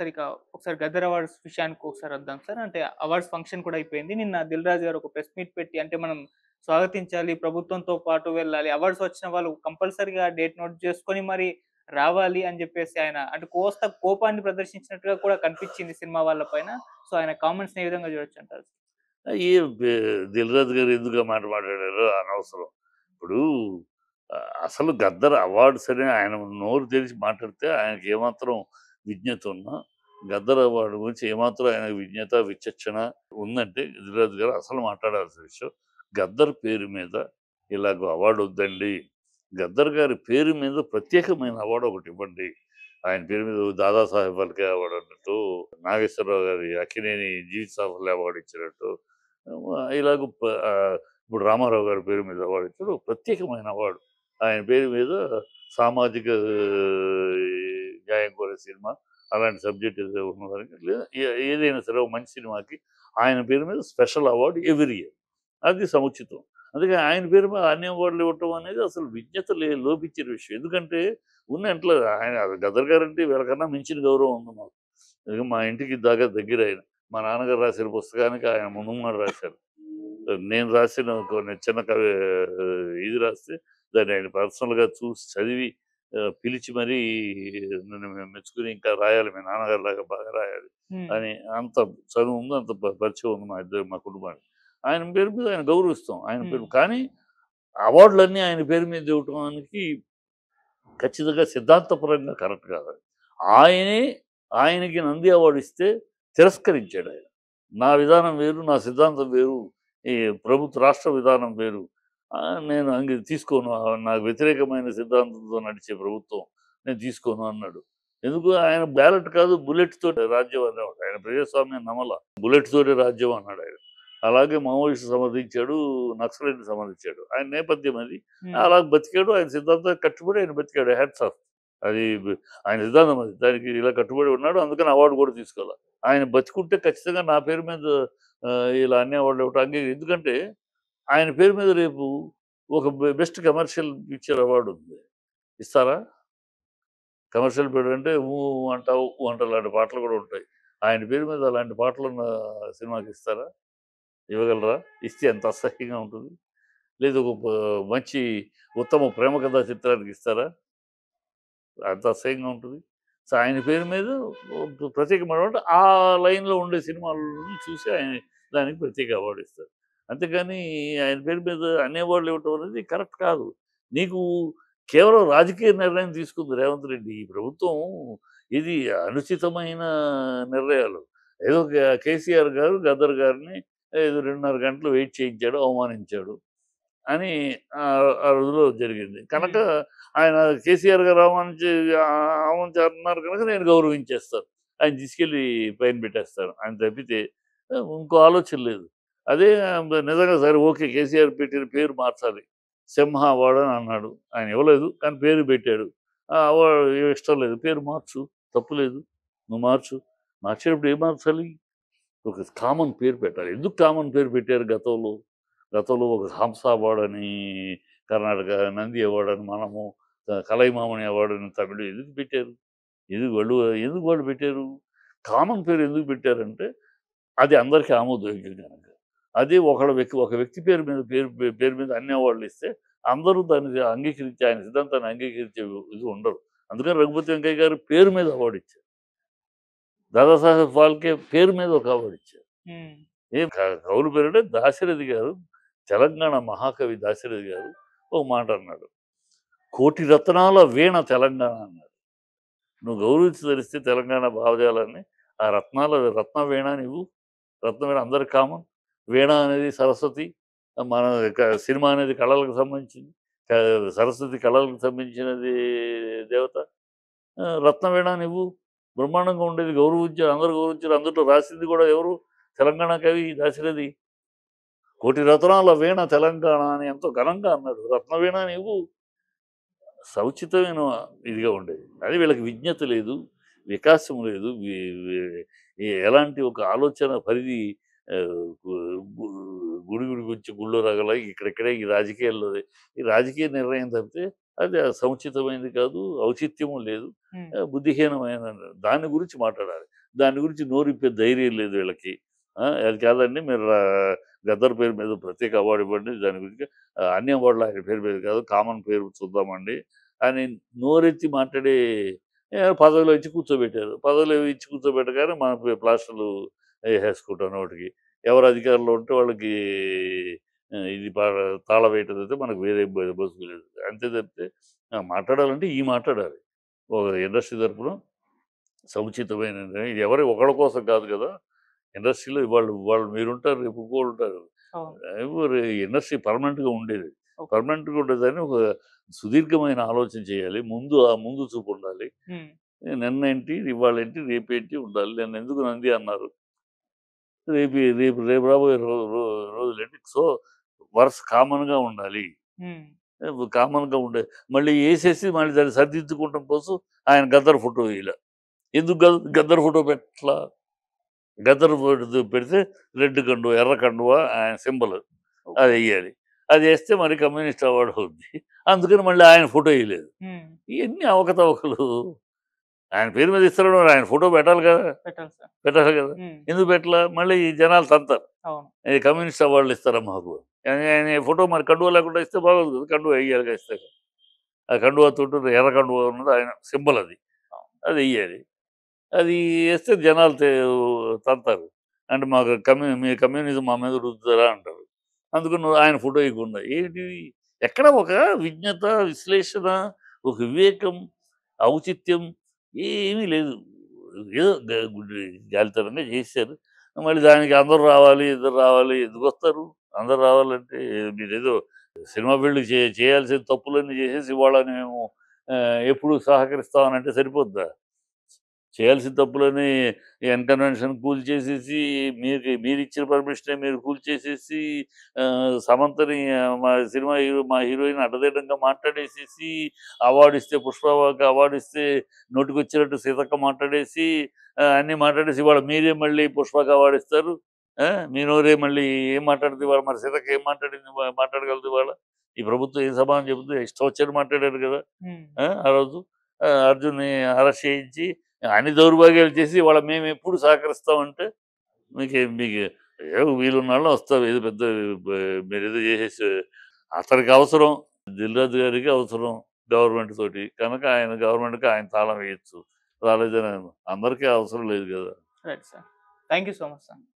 Sir ఇక ఒకసారి 'Gaddar awards' విషయానికి ఒకసారి వద్దాం సార్. అంటే అవార్డ్స్ ఫంక్షన్ కూడా అయిపోయింది. నిన్న 'దిల్ రాజు' గారు ఒక ప్రెస్ మీట్ పెట్టి అంటే మనం స్వాగతించాలి, ప్రభుత్వంతో పాటు వెళ్ళాలి. అవార్డ్స్ వచ్చిన వాళ్ళు కంపల్సరీగా డేట్ నోట్ చేసుకొని మరి రావాలి అని జెప్పేసి ఆయన అంటే కోపాన్ని ప్రదర్శించినట్టుగా కూడా కనిపించింది సినిమా వాళ్ళ పైన. సో, ఆయన కామెంట్స్‌ని ఏ విధంగా చూడొచ్చంటారు? ఈ బె 'దిల్ రాజు' గారు ఎందుకు ఆ మాట మాట్లాడారో అనవసరం. ఇప్పుడు అసలు 'గద్దర్ అవార్డ్స్' అని ఆయన నోరు తెరిచి మాట్లాడితే ఆయనకి ఏమాత్రం విజ్ఞత ఉన్నా, 'గద్దర్ అవార్డ్' గురించి ఏమాత్రం ఆయనకు విజ్ఞత, విచక్షణ ఉందంటే 'దిల్ రాజు' గారు అసలు మాట్లాడాల్సిన విషయం. 'గద్దర్' పేరు మీద ఇలాగ అవార్డ్ వద్దండి. 'గద్దర్' గారి పేరు మీద ప్రత్యేకమైన అవార్డ్ ఒకటివ్వండి. ఆయన పేరు మీద దాదాసాహెబ్ ఫాల్కే అవార్డ్ అన్నట్టు, నాగేశ్వరరావు గారి అక్కినేని జీవిత సాఫల్య అవార్డ్ ఇచ్చినట్టు, ఇలాగ ఇప్పుడు రామారావు గారి పేరు మీద అవార్డు ఇచ్చాడు. ఒక ప్రత్యేకమైన అవార్డు. ఆయన పేరు మీద సామాజిక న్యాయం కోరే సినిమా అలాంటి సబ్జెక్ట్ ఏదో ఉన్నదానికి లేదా ఏదైనా సరే ఒక మంచి సినిమాకి ఆయన పేరు మీద స్పెషల్ అవార్డు ఎవ్రీ ఇయర్. అది సముచితం. అందుకే ఆయన పేరు మీద అన్ని అవార్డులు ఇవ్వటం అనేది అసలు విజ్ఞత లోపించిన విషయం. ఎందుకంటే ఉన్నంట్లో ఆయన 'గద్దర్' గారంటే వీళ్ళకన్నా మించిన గౌరవం ఉంది మాకు. ఇక మా ఇంటికి దగ్గరాయన. మా నాన్నగారు రాసిన పుస్తకానికి ఆయన ముందు మాట రాశారు. నేను రాసిన కొన్ని చిన్న ఇది రాస్తే దాన్ని ఆయన పర్సనల్‌గా చూసి చదివి పిలిచి మరీ నన్ను మెచ్చుకొని ఇంకా రాయాలి మీ నాన్నగారిలాగా బాగా రాయాలి హ్మ్. అని అంత చదువు ఉంది. అంత పరిచయం ఉంది మా కుటుంబానికి. ఆయన పేరు మీద ఆయన గౌరవిస్తాం. ఆయన హ్మ్. పేరు కానీ అవార్డులన్నీ ఆయన పేరు మీద ఇవ్వటానికి ఖచ్చితంగా సిద్ధాంతపరంగా కరెక్ట్ కాదు. ఆయనే ఆయనకి నంది అవార్డ్ ఇస్తే తిరస్కరించాడాయన. నా విధానం వేరు, నా సిద్ధాంతం వేరు, ఈ రాష్ట్ర విధానం వేరు. నేను తీసుకోను. నాకు వ్యతిరేకమైన సిద్ధాంతంతో నడిచే ప్రభుత్వం నేను తీసుకోను అన్నాడు. ఎందుకు ఆయన బ్యాలెట్ కాదు బుల్లెట్ తోటి రాజ్యం అనేవాడు. ఆయన ప్రజాస్వామ్యం నమ్మల. బుల్లెట్ తోటి రాజ్యం అన్నాడాయన. అలాగే మావోయిస్టులు సమర్థించాడు, నక్సలైట్‌ని సమర్థించాడు. ఆయన నేపథ్యం అది. హ్మ్. అలా బతికాడు. ఆయన సిద్ధాంతానికి కట్టుబడి ఆయన బతికాడు. Hats off. అది ఆయన సిద్ధాంతం అది. దానికి ఇలా కట్టుబడి ఉన్నాడు. అందుకని అవార్డ్ కూడా తీసుకోలా. ఆయన బతికుంటే ఖచ్చితంగా నా పేరు మీద ఇలా అన్ని అవార్డులు ఇవ్వటానికి ఎందుకంటే ఆయన పేరు మీద రేపు ఒక బెస్ట్ కమర్షియల్ పిక్చర్ అవార్డ్ ఉంది. ఇస్తారా? కమర్షియల్ పీరియడ్ అంటే 'ఊ అంటావు ఊ అంటావు' లాంటి పాటలు కూడా ఉంటాయి. ఆయన పేరు మీద అలాంటి పాటలున్న సినిమాకి ఇస్తారా? ఇవ్వగలరా? ఇస్తే ఎంత అసహ్యంగా ఉంటుంది. లేదు ఒక మంచి ఉత్తమ ప్రేమ కథా చిత్రానికి ఇస్తారా? అంత అసహ్యంగా ఉంటుంది. సో, ఆయన పేరు మీద ప్రత్యేకమైన అవార్డు ఆ లైన్‌లో ఉండే సినిమాలను చూసి ఆయన దానికి ప్రత్యేక అవార్డ్ ఇస్తారు. అంతేగాని ఆయన పేరు మీద అన్ని అవార్డులు ఇవ్వటం అనేది కరెక్ట్ కాదు. నీకు కేవలం రాజకీయ నిర్ణయం తీసుకుంది రేవంత్ రెడ్డి. ఈ ప్రభుత్వం ఇది అనుచితమైన నిర్ణయాలు. ఏదో కేసీఆర్ గారు గద్దర్ గారిని ఏదో 2:30 గంటలు వెయిట్ చేయించాడు, అవమానించాడు అని ఆ రోజులో జరిగింది. కనుక హ్మ్. ఆయన కేసీఆర్ గారు అవమానించారన్నారు కనుక నేను గౌరవించేస్తాను. ఆయన తీసుకెళ్ళి పైన పెట్టేస్తాను. ఆయన తప్పితే ఇంకో ఆలోచన లేదు. అదే నిజంగా సరే ఓకే. కేసీఆర్ పెట్టిన పేరు మార్చాలి. సింహ అవార్డ్ అని అన్నాడు. ఆయన ఇవ్వలేదు. కానీ పేరు పెట్టాడు. ఆ అవార్డ్ ఇష్టం లేదు. పేరు మార్చు. తప్పు లేదు. నువ్వు మార్చు. మార్చేటప్పుడు ఏం మార్చాలి? ఒక కామన్ పేరు పెట్టాలి. ఎందుకు కామన్ పేరు పెట్టారు గతంలో? గతంలో ఒక హంస అవార్డ్ అని కర్ణాటక, నంది అవార్డ్ అని మనము, కలైమామణి అవార్డ్ అని తమిళ్ ఎందుకు పెట్టారు? ఎందుకు వాళ్ళు పెట్టారు? కామన్ పేరు ఎందుకు పెట్టారంటే అది అందరికీ ఆమోదయోగ్యం గనక. అదే ఒక వ్యక్తి పేరు మీద అన్ని అవార్డులు ఇస్తే అందరూ దాన్ని అంగీకరించి ఆయన సిద్ధాంతాన్ని అంగీకరించే ఇది ఉండరు. అందుకని రఘుపతి వెంకయ్య గారు పేరు మీద అవార్డ్ ఇచ్చారు. దాదాసాహెబ్ ఫాల్కే పేరు మీద ఒక అవార్డ్ ఇచ్చారు. హ్మ్. ఏం కవులు పేరంటే దాశరథి గారు, తెలంగాణ మహాకవి దాశరథి గారు ఒక మాట అన్నాడు. 'కోటి రత్నాల వీణ తెలంగాణ' అన్నాడు. నువ్వు గౌరవించదలిస్తే తెలంగాణ భావజాలాన్ని ఆ రత్న వీణ నువ్వు. రత్న వీణ అందరికి కామన్. వీణ అనేది సరస్వతి. మన సినిమా అనేది కళలకు సంబంధించింది. సరస్వతి కళలకు సంబంధించినది దేవత. రత్న వీణ నువ్వు. బ్రహ్మాండంగా ఉండేది గౌరవించారు. అందరూ గౌరవించారు. అందులో రాసింది కూడా ఎవరు? తెలంగాణ కవి దాశరథి. 'కోటి రత్నాల వీణ తెలంగాణ' అని ఎంతో ఘనంగా అన్నాడు. రత్నవీణ నువ్వు. సముచితమైన ఇదిగా ఉండేది. అది వీళ్ళకి విజ్ఞత లేదు, వికాసం లేదు. వి వి ఎలాంటి ఒక ఆలోచన పరిధి ఆహ్, గు గు గుడి గుడికొచ్చి గుళ్ళో రగల ఇక్కడిక్కడే ఈ రాజకీయాల్లో ఈ రాజకీయ నిర్ణయం తప్పితే అది సముచితమైనది కాదు, ఔచిత్యము లేదు, హ్మ్. బుద్ధిహీనమైన దాని గురించి మాట్లాడాలి. దాని గురించి నోరిప్పే ధైర్యం లేదు వీళ్ళకి. అది కాదండి మీరు గద్దర్ పేరు మీద ప్రత్యేక అవార్డ్ ఇవ్వండి. దాని గురించి అన్ని అవార్డులు ఆయన పేరు మీద కాదు, కామన్ పేరు చూద్దామండి అని నోరెత్తి మాట్లాడే పదవిలో ఇచ్చి కూర్చోబెట్టారు. పదవిలో ఇచ్చి కూర్చోబెట్టగానే మన ప్లాస్టర్‌లు ఏసేసుకుంటాం నోటికి. ఎవరు అధికారంలో ఉంటే వాళ్ళకి ఇది తాళం వేయటం తప్పితే మనకు వేరే బతుకు లేదు. అంతే తప్పితే మాట్లాడాలంటే మాట్లాడాలి. ఒక ఇండస్ట్రీ తరపున సముచితమైన ఇది ఎవరి ఒకళ్ళ కోసం కాదు కదా! ఇండస్ట్రీలో ఇవాళ వాళ్ళు మీరుంటారు, రేపు ఇంకోళ్ళుంటారు. అవును. ఇండస్ట్రీ పర్మనెంట్‌గా ఉండేది. ఓకే. పర్మనెంట్‌గా ఉండేదాన్ని ఒక సుదీర్ఘమైన ఆలోచన చేయాలి. ముందు చూపు ఉండాలి. హ్మ్. నిన్నేంటి, ఇవాళేంటి, రేపేంటి ఉండాలి. నన్నెందుకు నంది అన్నారు. రేపు రేపు రాబోయే రోజులేంటి. సో, వరుస కామన్‌గా ఉండాలి. హ్మ్. కామన్‌గా ఉండే మళ్ళీ ఏసేసి మళ్ళీ దాన్ని సరిదిద్దుకోవటం కోసం ఆయన గద్దర్ ఫోటో ఎయల. ఎందుకు గద్దర్ ఫోటో పెట్టట్లా? గద్దర్ ఫోటో పెడితే రెడ్ కండువా, ఎర్ర కండువా ఆయన సింబల్ ఓకే. అదెయ్యాలి. అదేస్తే మరి కమ్యూనిస్ట్ అవార్డ్ అవుద్ది. అందుకని మళ్ళీ ఆయన ఫోటో ఎయలేదు. హ్మ్. ఇయన్నీ అవకతవకలు. ఆయన పేరు మీద ఇస్తున్నాడు మరి ఆయన ఫోటో పెట్టాలి కదా! పెట్టాలి సార్. పెట్టాలి కదా! హ్మ్. ఎందుకు పెట్టలా? మళ్ళీ ఈ జనాలు తంతారు. అవును. కమ్యూనిస్ట్ అవార్డులు ఇస్తారా మాకు? ఆయన ఫోటో మరి కండువా లేకుండా ఇస్తే బాగోదు కదా! కండువా ఎయ్యాలిగా ఇస్తాక. ఆ కండువాతోటి ఎర్ర కండువా ఉన్నది ఆయన సింబల్ అది. అవును. అదెయ్యాలి. అది ఏస్తే జనాలు తంతారు. అంటే మాకు మీ కమ్యూనిజం మా మీద రుద్దుతారా అంటారు. అందుకని ఆయన ఫోటో ఇయకుండా ఏంటి ఎక్కడ ఒక విజ్ఞత, విశ్లేషణ, ఒక వివేకం, ఔచిత్యం ఏమీ లేదు. ఏదో గాలితనంగా చేసేశారు. మళ్ళీ దానికి అందరూ రావాలి, ఇద్దరు రావాలి ఎందుకొస్తారు? అందరూ రావాలంటే మీరేదో సినిమా ఫీల్డ్‌కి చేయాల్సిన తప్పులన్నీ చేసేసి ఇవాళ మేము ఎప్పుడు సహకరిస్తామనంటే సరిపోద్దా? చేయాల్సిన తప్పులని కన్వెన్షన్ కూల్చేసేసి, మీరిచ్చిన పర్మిషనే మీరు కూల్చేసేసి, సమంతని మా హీరోయిన్ అడ్డదిడ్డంగా మాట్లాడేసేసి, అవార్డిస్తే పుష్పకి అవార్డిస్తే నోటికొచ్చినట్టు సీతక్క మాట్లాడేసి, అన్నీ మాట్లాడేసి ఇవాళ మీరే మళ్ళీ పుష్పకి అవార్డిస్తారు. మీ నోరే మళ్ళీ ఏం మాట్లాడుద్ది ఇవాళ మరి సీతక్క ఏం మాట్లాడింది మాట్లాడగలదు ఇవాళ? ఈ ప్రభుత్వం ఏం సమాధానం చెబుతుంది? ఇష్టం వచ్చినట్టు మాట్లాడారు కదా! హ్మ్. ఆ రోజు అర్జున్‌ని అరెస్ట్ చేయించి అన్ని దౌర్భాగ్యాలు చేసి ఇవాళ మేమెప్పుడు సహకరిస్తామంటే మీకు ఏదో వీలున్నాళ్ళు వస్తాం. ఏదో పెద్ద బ మీరేదో చేసేసి అతనికి అవసరం. 'దిల్ రాజు' గారికి అవసరం గవర్నమెంట్ తోటి. కనుక ఆయన గవర్నమెంట్‌కి ఆయన తాళం వేయొచ్చు. రాలేదని అందరికీ అవసరం లేదు గదా! Right sir. Thank you so much sir.